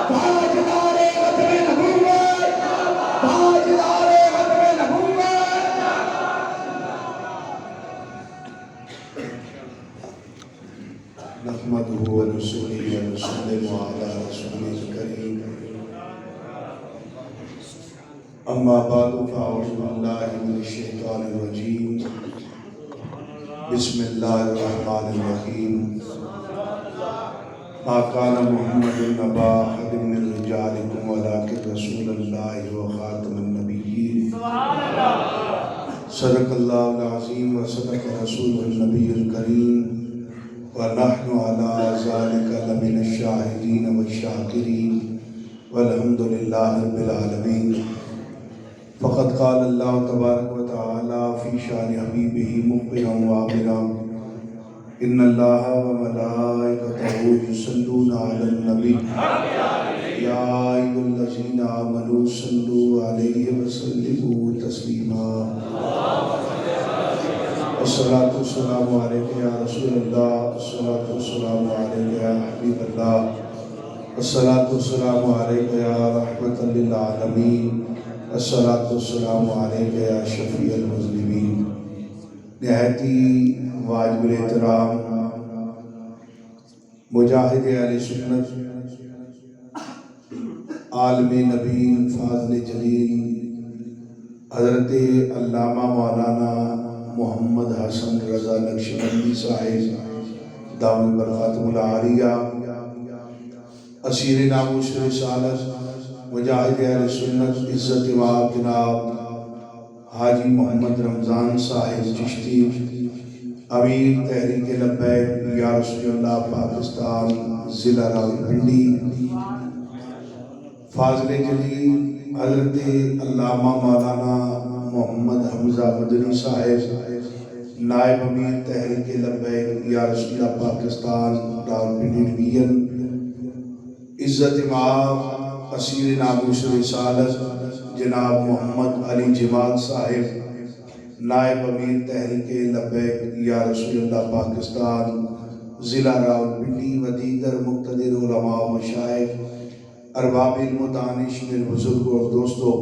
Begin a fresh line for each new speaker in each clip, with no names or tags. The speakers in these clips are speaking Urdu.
تاجدار ختم نبوت، تاجدار ختم نبوت۔
نحمده ونصلي ونسلم على رسوله الكريم، اما بعد فاعوذ بالله من الشیطان الرجیم، بسم اللہ الرحمن الرحیم۔ ما كان محمد نبا احد من رجالكم ولكن رسول اللہ وخاتم النبیین۔ صدق اللہ العظیم وصدق رسول النبی الکریم، ونحن على ذلك لمن الشاہدین والشاکرین، والحمد للہ رب العالمین۔ فقد قال اللہ تبارک و تعالی فی شان حبیبہ مخبرا وآمرا، ان اللہ وملائکتہ یصلون علی النبی یا ایھا الذین آمنوا صلوا علیہ وسلموا تسلیما۔ الصلاۃ والسلام علیک یا رسول اللہ، الصلاۃ والسلام علیک یا حبیب اللہ، الصلاۃ والسلام علیک یا رحمۃ للعالمین، الصلاۃ والسلام علیک یا شفیع المذنبین۔ نہایتی واجب الاحترام مجاہد اہل سنت، عالم نبی، فاضل جلیل حضرت علامہ مولانا محمد حسن رضا نقشبندی صاحب دامت برکاتہ العالیہ، اسیر ناموس رسالت، مجاہد اہل سنت، عزت امام جناب حاجی محمد رمضان صاحب چشتی، امیر تحریک لبیک یا رسول اللہ پاکستان ضلع راولپنڈی، فاضل جلیل حضرت علامہ مولانا محمد حمزہ مدنی صاحب، نائب امیر تحریک لبیک یا رسول اللہ پاکستان راولپنڈی ڈویژن، عزت امام اسیر ناموس رسالت جناب محمد علی جمال صاحب، نائب امیر تحریک لبیک یا رسول اللہ پاکستان ضلع راولپنڈی، و دیگر مقتدر علماء و مشائخ، ارباب علم و دانش، میرے بزرگوں اور دوستوں،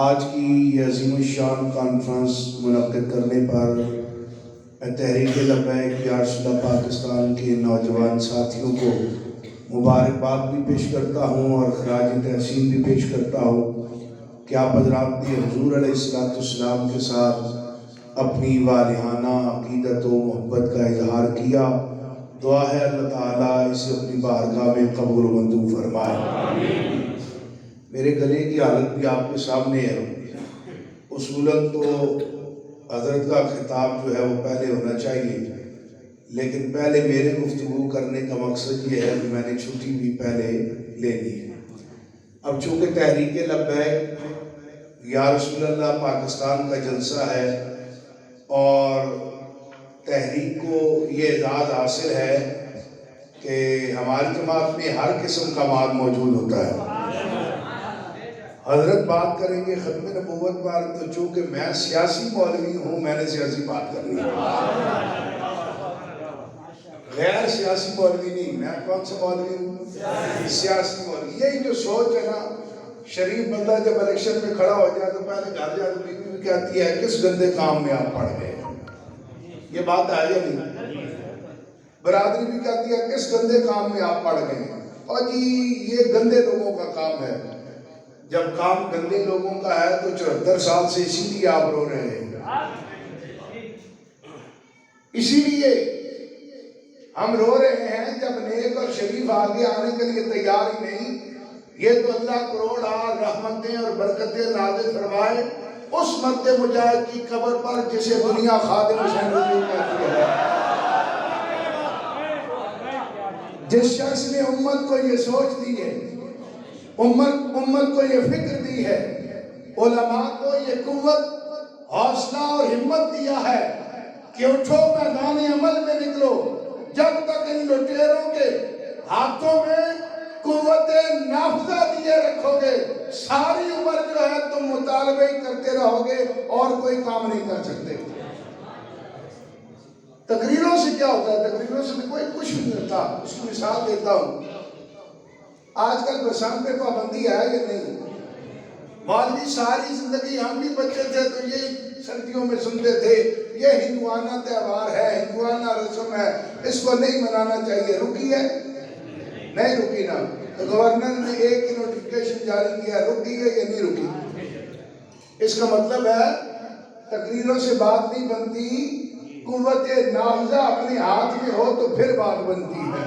آج کی یہ عظیم الشان کانفرنس منعقد کرنے پر میں تحریک لبیک یا رسول اللہ پاکستان کے نوجوان ساتھیوں کو مبارکباد بھی پیش کرتا ہوں اور خراج تحسین بھی پیش کرتا ہوں کہ آپ حضرات نے حضور علیہ السلام کے ساتھ اپنی والہانہ عقیدت و محبت کا اظہار کیا۔ دعا ہے اللہ تعالیٰ اسے اپنی بارگاہ میں قبول و منظور فرمائے۔ میرے گلے کی حالت بھی آپ کے سامنے ہے۔ اصولاً تو حضرت کا خطاب جو ہے وہ پہلے ہونا چاہیے، لیکن پہلے میرے گفتگو کرنے کا مقصد یہ ہے کہ میں نے چھٹی بھی پہلے لینی ہے۔ اب چونکہ تحریک لبیک یا رسول اللہ پاکستان کا جلسہ ہے اور تحریک کو یہ اعزاز حاصل ہے کہ ہماری جماعت میں ہر قسم کا مال موجود ہوتا ہے۔ حضرت بات کریں گے ختم نبوت پر، تو چونکہ میں سیاسی مولوی ہوں میں نے سیاسی بات کرنی ہے، غیر سیاسی مولوی نہیں۔ میں کون سا مولوی ہوں؟ سیاسی مولوی۔ یہی جو سوچ ہے نا، شریف بندہ جب الیکشن میں کھڑا ہو جائے تو پہلے گھر جا کے بیوی بھی کہتی ہے کس گندے کام میں آپ پڑ گئے۔ یہ بات ہے یا نہیں؟ برادری بھی کہتی ہے کس گندے کام میں آپ پڑ گئے۔ اور جی یہ گندے لوگوں کا کام ہے۔ جب کام گندے لوگوں کا ہے تو 74 سال سے اسی لیے آپ رو رہے ہیں۔ اسی لیے ہم رو رہے ہیں جب نیک اور شریف آگے آنے کے لیے تیار ہی نہیں۔ یہ تو اللہ کروڑ رحمتیں اور برکتیں نازل فرمائے اس مرد مجاہد کی قبر پر جسے دنیا خادم حسین رضوی کہتی ہے، جس شخص نے امت کو یہ سوچ دی ہے، امت کو یہ فکر دی ہے، علماء کو یہ قوت، حوصلہ اور ہمت دیا ہے کہ اٹھو میدان عمل میں نکلو۔ جب تک ان لٹیروں کے ہاتھوں میں قوت نافذہ دیے رکھو گے، ساری عمر جو ہے تم مطالبے ہی کرتے رہو گے اور کوئی کام نہیں کر سکتے۔ تقریروں سے کیا ہوتا ہے؟ تقریروں سے کوئی کچھ نہیں ہوتا۔ اس کی مثال دیتا ہوں۔ آج کل بسام پہ پابندی ہے یا نہیں؟ مولوی ساری زندگی ہم بھی بچے تھے تو یہ سردیوں میں سنتے تھے یہ ہندوانہ تہوار ہے، ہندوانہ رسم ہے، اس کو نہیں منانا چاہیے. رکی ہے؟ نہیں رکی نا. تو گورنر نے ایک ہی نوٹیفکیشن جاری کیا، رکی ہے یا نہیں رکی؟ اس کا مطلب ہے تقریروں سے بات نہیں بنتی، قوت نافذہ اپنے ہاتھ میں ہو تو پھر بات بنتی ہے.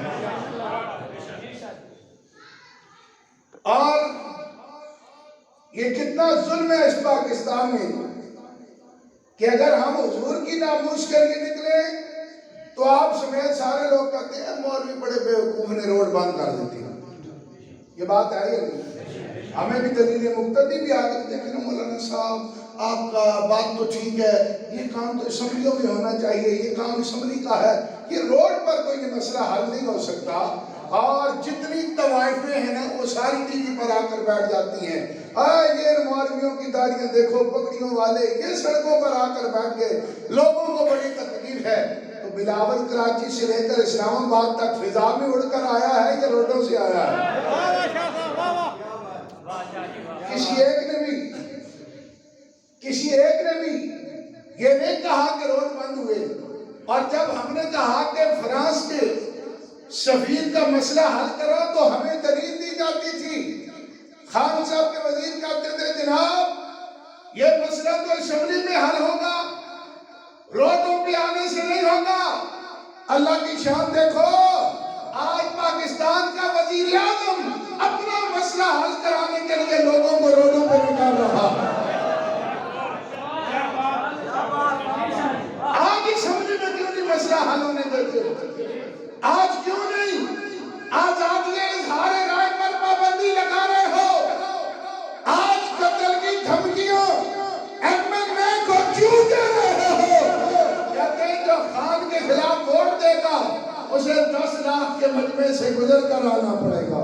اور یہ کتنا ظلم ہے اس پاکستان میں کہ اگر ہم حضور کی ناموس کر کے نکلے تو آپ سمیت سارے لوگ کہتے ہیں مولوی بڑے بیوقوف نے روڈ بند کر دیتی. یہ بات ہے یا نہیں؟ ہمیں بھی دلیل مقتدی بھی آگے دیکھیں نا مولانا صاحب آپ کا بات تو ٹھیک ہے، یہ کام تو اسمبلیوں میں ہونا چاہیے، یہ کام اسمبلی کا ہے، یہ روڈ پر کوئی یہ مسئلہ حل نہیں ہو سکتا. اور جتنی طوائفیں ہیں نا وہ ساری ٹی وی پر آ کر بیٹھ جاتی ہیں، یہ مولویوں کی داڑیاں دیکھو، پگڑیوں والے یہ سڑکوں پر آ کر بیٹھ گئے، لوگوں کو بڑی تکلیف ہے. تو بلاول کراچی سے لے کر اسلام آباد تک فضا میں اڑ کر آیا ہے یا روڈوں سے آیا ہے؟ کسی ایک نے بھی یہ نہیں کہا کہ روڈ بند ہوئے. اور جب ہم نے کہا کہ فرانس کے سفیر کا مسئلہ حل کرو تو ہمیں دلیل دی جاتی تھی. خان صاحب کے وزیر کہتے تھے جناب یہ مسئلہ تو اسمبلی میں حل ہوگا، روڈوں پہ آنے سے نہیں ہوگا. اللہ کی شان دیکھو، آج پاکستان کا وزیر اعظم اپنا مسئلہ حل کرانے کے لیے لوگوں کو روڈوں پہ نکال رہا ہے. آج اسمبلی میں کیوں نہیں مسئلہ حل ہونے دیتے؟ آج کیوں نہیں آزادی اظہار رائے پر پابندی لگا رہے ہو؟ آج قتل کی دھمکیوں ایم این اے کو کیوں دے رہے ہو؟ کہتے ہیں جو خان کے خلاف ووٹ دے گا اسے 10 لاکھ کے مجمع سے گزر کر آنا پڑے گا.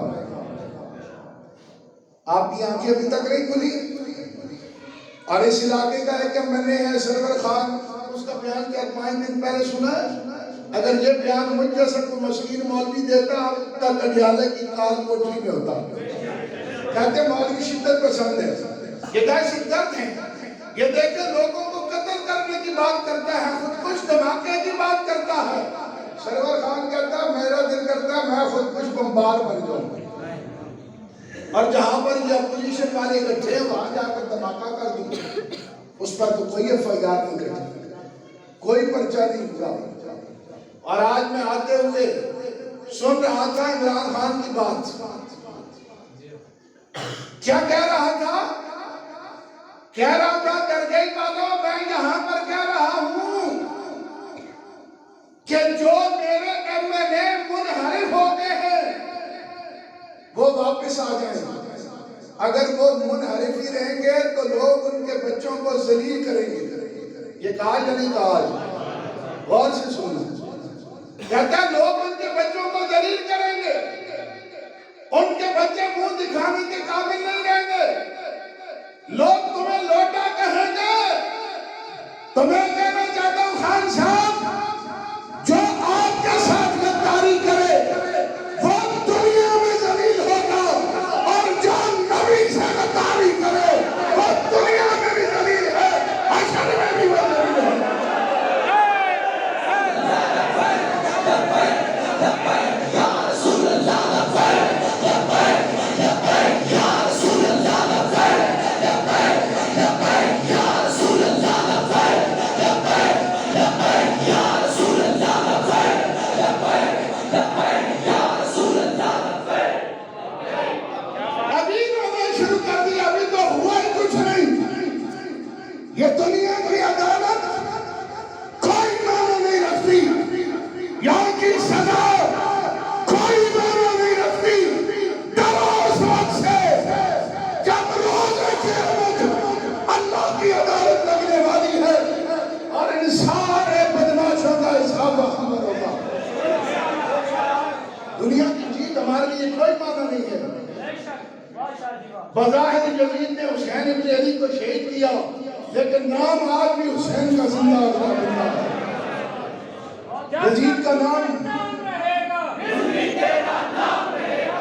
آپ کی آنکھیں ابھی تک نہیں کھلی. اور اس علاقے کا ایک ایم این اے ہے سرور خان، اس کا بیان کیا 5 دن پہلے سنا ہے؟ اگر یہ بیان مجھ جیسا کوئی مسکین مولوی دیتا تب اڈیالے کی کال کوٹری میں ہوتا. کہتے مولوی شدت پسند ہے، یہ دہشت گرد ہیں، یہ دیکھیں لوگوں کو قتل کرنے کی بات کرتا ہے، خود کش دھماکے کی بات کرتا ہے. سرور خان کہتا ہے میرا دل کرتا ہے میں خود کش بمبار بن جاؤں، اور جہاں پر یہ اپوزیشن والے اکٹھے وہاں جا کر دھماکہ کر دوں. اس پر تو کوئی ایف آئی آر نہیں کٹی، کوئی پرچہ نہیں ہوا. اور آج میں آتے ہوئے سن رہا تھا عمران خان کی بات. کیا کہہ رہا تھا؟ کہہ رہا تھا درگاہ والوں میں یہاں پر کہہ رہا ہوں کہ جو میرے ایم این اے منحرف ہو گئے ہیں وہ واپس آ جائیں. اگر وہ منحرف ہی رہیں گے تو لوگ ان کے بچوں کو ذلیل کریں گے. یہ کہا یا نہیں کہا؟ غور سے سنیں. کہتا لوگ ان کے بچوں کو ذلیل کریں گے، ان کے بچے منہ دکھانے کے قابل نہیں رہیں گے، لوگ تمہیں لوٹا کہیں گے. تمہیں کہنا چاہتا ہوں خان صاحب جو آپ کے ساتھ غداری کرے وہ دنیا میں ذلیل ہوگا، اور جو نبی سے غداری کرے وہ دنیا میں بھی ذلیل ہے، حشر میں بھی وہ ذلیل ہے. یہ دنیا کی عدالت کوئی معنی نہیں رکھتی، یہاں کی سزا کوئی معنی نہیں رکھتی. ڈرو اس وقت سے جب روز قیامت اللہ کی عدالت لگنے والی ہے اور ان سارے بدماشوں کا حساب خبر ہوگا. دنیا کی جیت ہمارے لیے کوئی معنی نہیں ہے. بظاہر یزید نے حسین ابن علی کو شہید کیا، لیکن نام آج بھی حسین کا زندہ ہے. یزید کا نام
رہے گا، یزید کا نام رہے گا.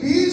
20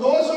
200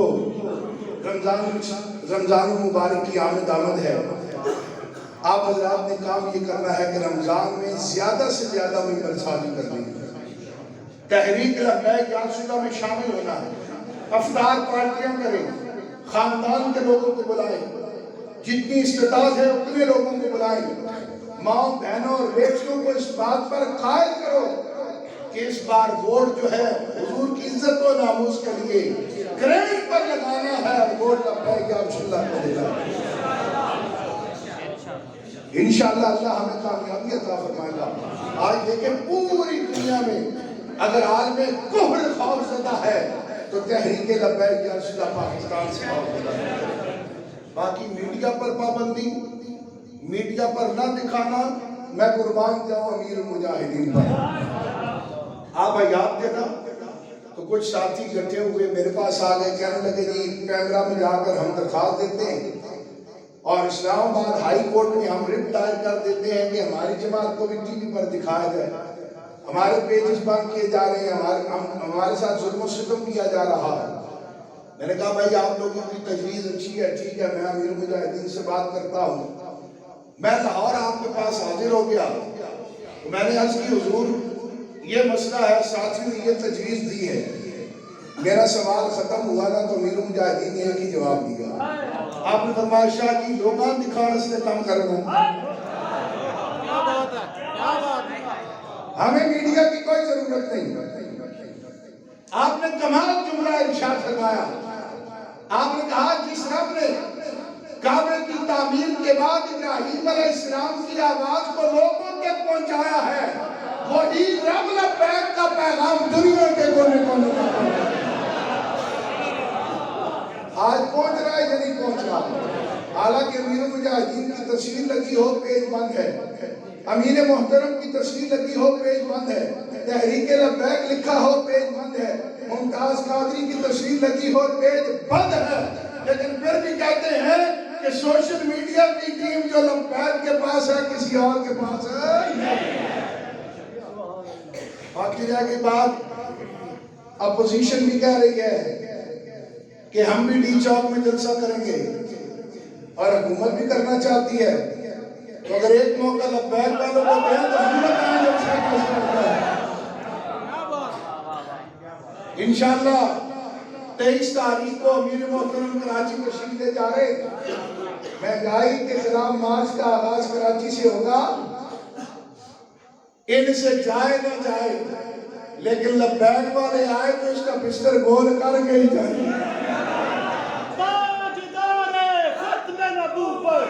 تو رمضان المبارک کی آمد ہے. آپ حضرات نے کام یہ کرنا ہے کہ رمضان میں زیادہ سے زیادہ ممبر سازی کرنی ہے. تحریک لبیک یا رسول اللہ میں شامل ہونا ہے. افطار پارٹیاں کریں, خاندان کے لوگوں کو بلائیں, جتنی استطاعت ہے اتنے لوگوں کو بلائیں. ماں بہنوں اور بیٹیوں کو اس بات پر قائل کرو کہ اس بار ووٹ جو ہے حضور کی عزت و ناموس کے لیے کریڈٹ پر لگانا ہے, ووٹ لبیک یا رسول اللہ کو دینا ہے. انشاءاللہ اللہ ہمیں کامیابی عطا فرمائے گا. آج دیکھیں پوری دنیا میں اگر عالم کفر خوف زدہ ہے تو تحریک لبیک یا رسول اللہ پاکستان سے خوف زدہ ہے. باقی میڈیا پر پابندی, میڈیا پر نہ دکھانا, میں قربان جاؤں امیر المجاہدین پر. آپ یاد دینا تو کچھ ساتھی اکٹھے ہوئے میرے پاس آ گئے, کہنے لگے جی کیمرہ میں جا کر ہم درخواست دیتے ہیں اور اسلام آباد ہائی کورٹ میں ہم رٹ دائر کر دیتے ہیں کہ ہماری جماعت کو بھی ٹی وی پر دکھایا جائے. ہمارے پیجز بند کیے جا رہے ہیں, ہمارے ساتھ ظلم و ستم کیا جا رہا ہے. میں نے کہا بھائی آپ لوگوں کی تجویز اچھی ہے, ٹھیک ہے, میں امیر المجاہدین سے بات کرتا ہوں. میں لاہور آپ کے پاس حاضر ہو گیا تو میں نے عرض کی حضور یہ مسئلہ ہے, ساتھیوں نے یہ تجویز دی ہے. میرا سوال ختم ہوا نا تو امیر المجاہدین نے ایک ہی جواب دیا. آپ نے فرمایا شاہ جی لوگاں دکھانے سے کم کرنا, ہمیں میڈیا کی کوئی ضرورت نہیں. آپ نے کمال جملہ ارشاد فرمایا. آپ نے کہا جس رب نے کعبے کی تعمیر کے بعد ابراہیم علیہ السلام کی آواز کو لوگوں تک پہنچایا ہے, وہی رب لبیک کا پیغام دنیا کے کونے کونے میں آج پہنچ رہا ہے یا نہیں پہنچ رہا. حالانکہ امیر المجاہدین کی تصویر لگی ہو پیج بند ہے, امیر محترم کی تصویر لگی ہو پیج بند ہے, تحریک لبیک لکھا ہو پیج بند ہے, ممتاز قادری کی تصویر لگی ہو پیج بند ہے, لیکن پھر بھی کہتے ہیں کہ سوشل میڈیا کی ٹیم جو لبیک کے پاس ہے کسی اور کے پاس ہے. باقی رہ گئی بات, اپوزیشن بھی کہہ رہی ہے کہ ہم بھی ڈی چوک میں جلسہ کریں گے اور حکومت بھی کرنا چاہتی ہے. تو اگر ایک موقع لبیک والوں کو دیں تو ہم بتائیں جلسہ کیسے ہوتا ہے. انشاءاللہ 23 تاریخ کو امیر محترم کراچی تشریف لے جا رہے. مہنگائی کے خلاف مارچ کا آغاز کراچی سے ہوگا. ان سے جائے نہ جائے لیکن لبیک والے آئے تو اس کا بستر گول کر کے ہی جائیں.
تاجدار ختم نبوت,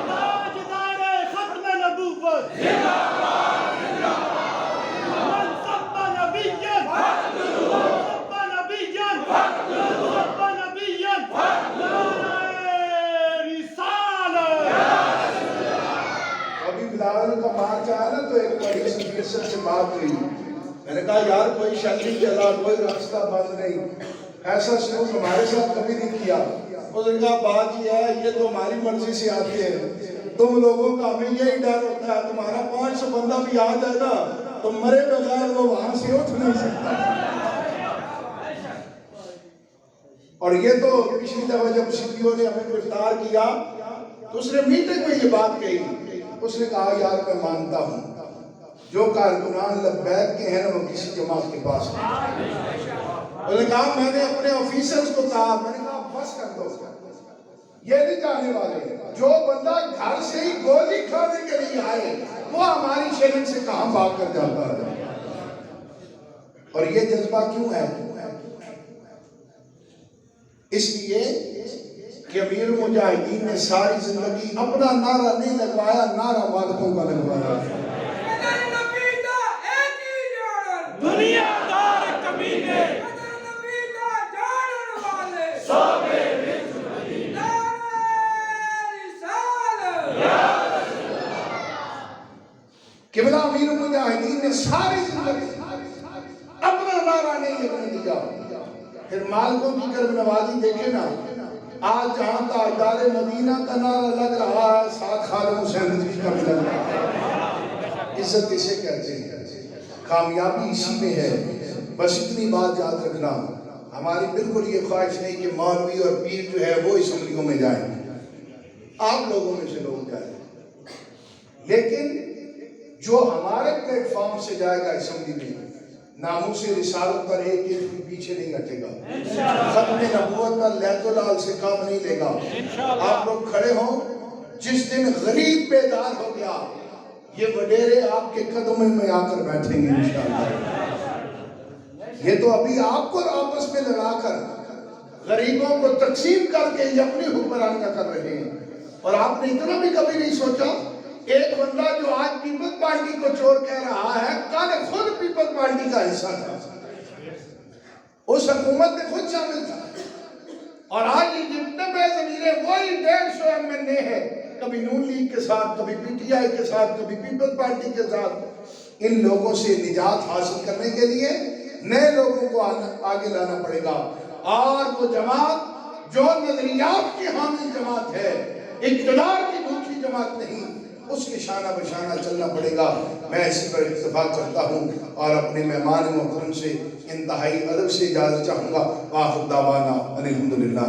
تاجدار ختم نبوت, من سب نبیا سب نبیا سب نبیا
ابھی بلال کا مارچ آیا نا تو ایک بڑی سفیر سے بات ہوئی. میں نے کہا یار کوئی شک نہیں چلا, کوئی راستہ بند نہیں, ایسا سلوک ہمارے ساتھ کبھی نہیں کیا. اس نے کہا بات یہ ہے یہ تو ہماری مرضی سے آتی ہے, تم لوگوں کا ہمیں یہی ڈر ہوتا ہے تمہارا 500 بندہ بھی آ جائے نا تو مرے بغیر وہ وہاں سے اٹھ نہیں سکتا. اور یہ تو پچھلی دفعہ جب سپیو نے ہمیں گرفتار کیا تو اس نے میٹنگ میں یہ بات کہی. اس نے کہا یار میں مانتا ہوں جو کارکنان لبیک کے ہیں وہ کسی جماعت کے پاس نہیں. انہوں نے کہا میں نے اپنے آفیسرز کو کہا, میں نے کہا بس کر دو, یہ نہیں جانے والے. جو بندہ گھر سے ہی گولی کھانے کے لیے آئے وہ ہماری شیلنگ سے کہاں بھاگ کر جاتا ہے. اور یہ جذبہ کیوں ہے؟ اس لیے کہ امیر المجاہدین نے ساری زندگی اپنا نعرہ نہیں لگوایا, نعرہ مالکوں کا لگوایا.
دنیا دار کمینے
قبلہ امیر المجاہدین نے ساری زندگی اپنا نعرہ نہیں لگنے دیا. پھر مالکوں کی کرم نوازی دیکھے نا, آج جہاں تاجدار مدینہ کا نعرہ لگ رہا ہے ساتھ خالد حسین رضوی کا بھی لگ رہا ہے. عزت اسے کہتے ہیں, کامیابی اسی میں ہے بس اتنی بات یاد رکھنا، ہماری بالکل یہ خواہش نہیں کہ مولوی اور پیر جو ہے وہ اسمبلیوں میں جائیں، آپ لوگوں میں سے لوگ جائیں، لیکن جو ہمارے پلیٹ فارم سے جائے گا اسمبلی میں، ناموس رسالت پر ایک بھی پیچھے نہیں ہٹے گا، ختم نبوت پر لیت لال سے کام نہیں لے گا۔ آپ لوگ کھڑے ہوں، جس دن غریب بیدار ہو گیا یہ وڈیرے آپ کے قدموں میں آ کر بیٹھیں گے انشاءاللہ۔ یہ تو ابھی آپ کو آپس میں لڑا کر غریبوں کو تقسیم کر کے یہ اپنی حکمرانیاں کر رہے ہیں، اور آپ نے اتنا بھی کبھی نہیں سوچا ایک بندہ جو آج پیپلز پارٹی کو چور کہہ رہا ہے کل خود پیپلز پارٹی کا حصہ تھا، اس حکومت میں خود شامل تھا، اور آج یہ جتنے بے ضمیریں وہی 150 MNA ہے، کبھی نون لیگ کے ساتھ، کبھی PTI کے ساتھ، کبھی پیپلز پارٹی کے ساتھ۔ ان لوگوں سے نجات حاصل کرنے کے لیے نئے لوگوں کو آگے لانا پڑے گا، اور وہ جماعت جو نظریات کی حامل جماعت ہے، اقتدار کی بھوکی جماعت نہیں، اس کے شانہ بشانہ چلنا پڑے گا۔ میں اسی پر اتفاق کرتا ہوں اور اپنے مہمان محترم سے انتہائی ادب سے اجازت چاہوں گا۔ وآخر دعوانا ان الحمدللہ۔